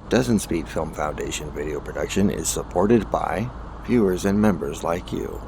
Dozen Speed Film Foundation video production is supported by viewers and members like you.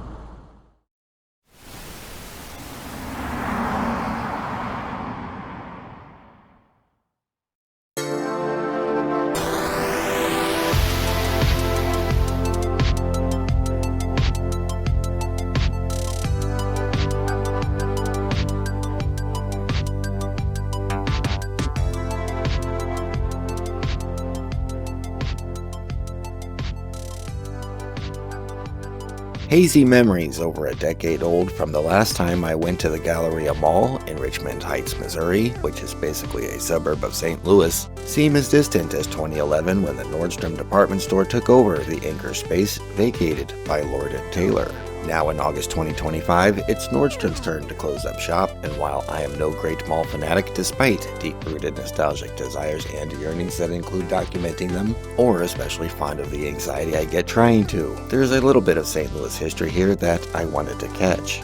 Hazy memories over a decade old from the last time I went to the Galleria Mall in Richmond Heights, Missouri, which is basically a suburb of St. Louis, seem as distant as 2011 when the Nordstrom department store took over the anchor space vacated by Lord & Taylor. Now in August 2025, it's Nordstrom's turn to close up shop, and while I am no great mall fanatic despite deep-rooted nostalgic desires and yearnings that include documenting them, or especially fond of the anxiety I get trying to, there's a little bit of St. Louis history here that I wanted to catch.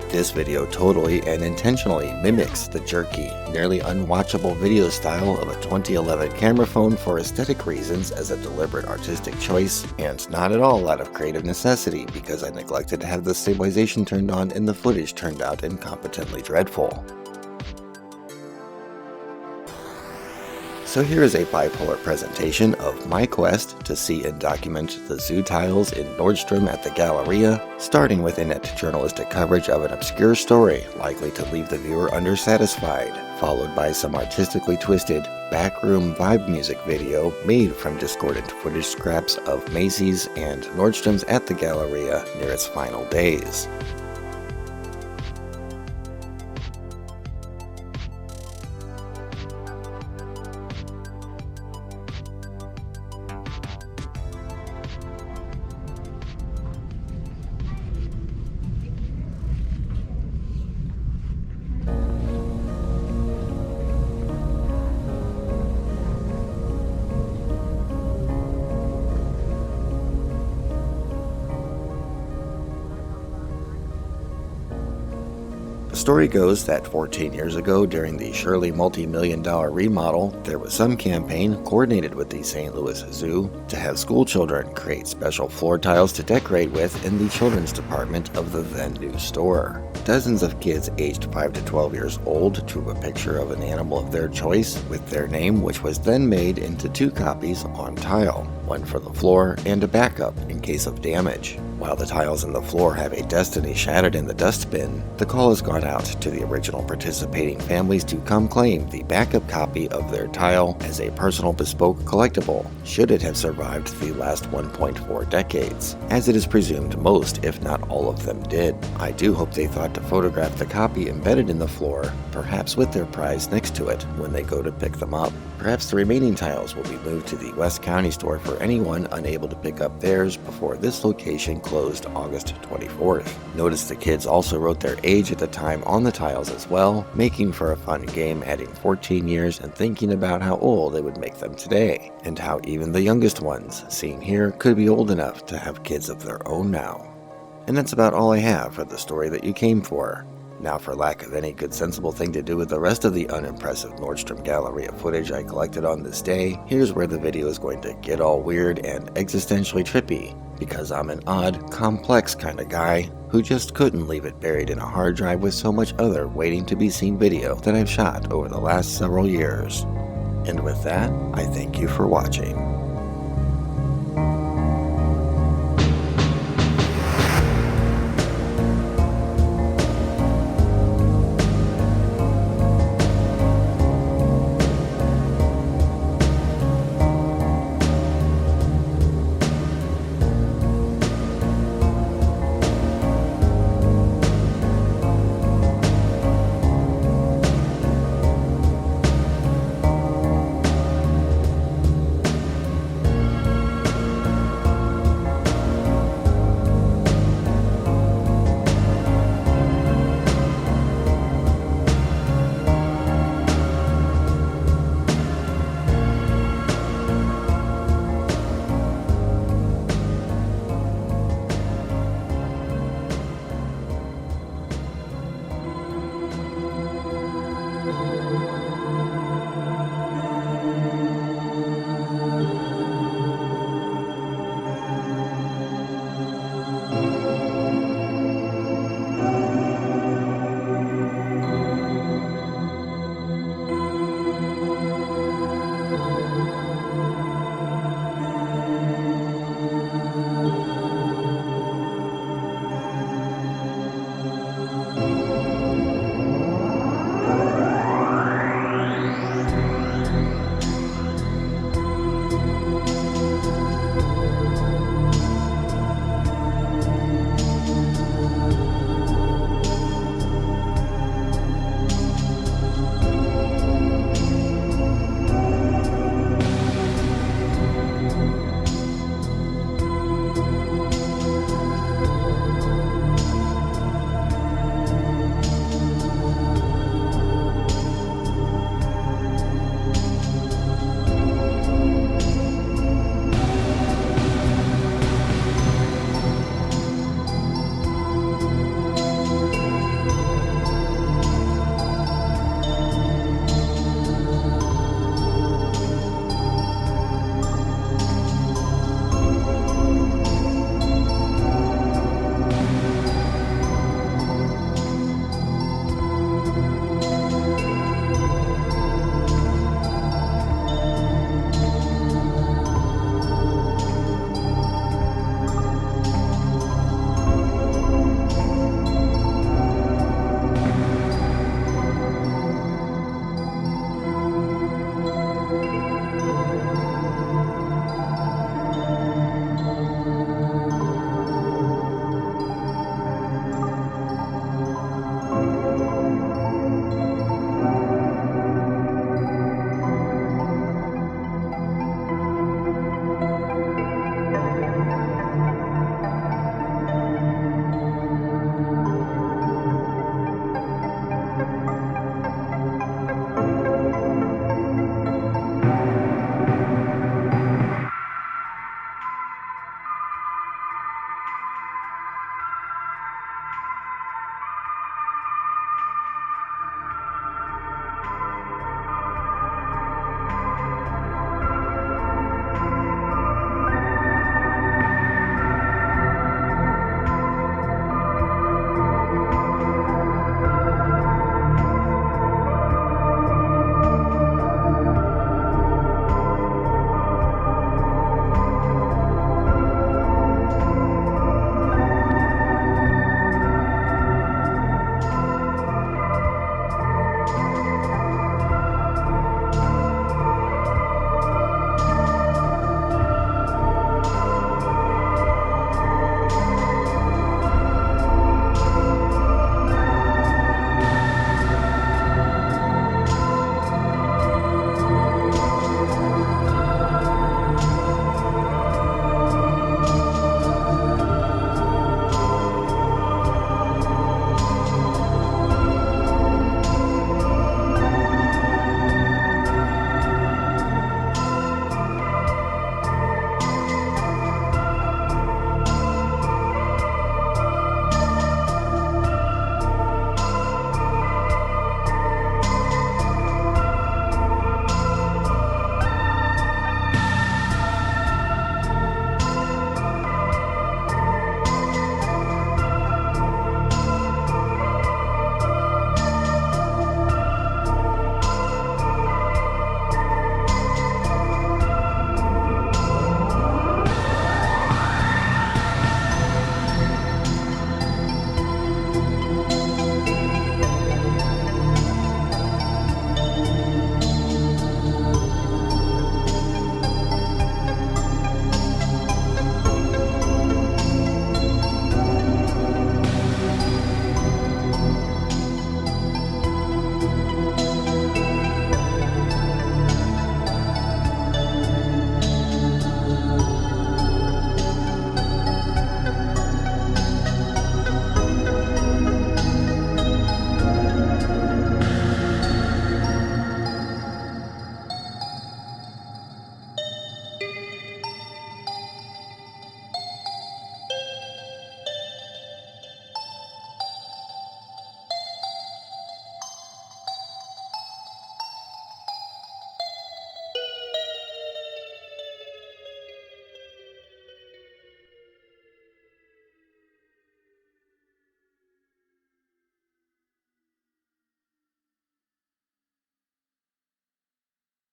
This video totally and intentionally mimics the jerky, nearly unwatchable video style of a 2011 camera phone for aesthetic reasons as a deliberate artistic choice, and not at all out of creative necessity because I neglected to have the stabilization turned on and the footage turned out incompetently dreadful. So here is a bipolar presentation of my quest to see and document the zoo tiles in Nordstrom at the Galleria, starting with inept journalistic coverage of an obscure story likely to leave the viewer undersatisfied, followed by some artistically twisted backroom vibe music video made from discordant footage scraps of Macy's and Nordstrom's at the Galleria near its final days. The story goes that 14 years ago, during the Shirley multi-million-dollar remodel, there was some campaign coordinated with the St. Louis Zoo to have school children create special floor tiles to decorate with in the children's department of the then-new store. Dozens of kids aged 5 to 12 years old drew a picture of an animal of their choice with their name, which was then made into 2 copies on tile, one for the floor and a backup in case of damage. While the tiles in the floor have a destiny shattered in the dustbin, the call has gone out to the original participating families to come claim the backup copy of their tile as a personal bespoke collectible, should it have survived the last 1.4 decades, as it is presumed most, if not all of them did. I do hope they thought to photograph the copy embedded in the floor, perhaps with their prize next to it when they go to pick them up. Perhaps the remaining tiles will be moved to the West County store for anyone unable to pick up theirs before this location closed August 24th. Notice the kids also wrote their age at the time on the tiles as well, making for a fun game, adding 14 years and thinking about how old they would make them today, and how even the youngest ones, seen here, could be old enough to have kids of their own now. And that's about all I have for the story that you came for. Now, for lack of any good sensible thing to do with the rest of the unimpressive Nordstrom Galleria footage I collected on this day, here's where the video is going to get all weird and existentially trippy, because I'm an odd, complex kind of guy who just couldn't leave it buried in a hard drive with so much other waiting to be seen video that I've shot over the last several years. And with that, I thank you for watching.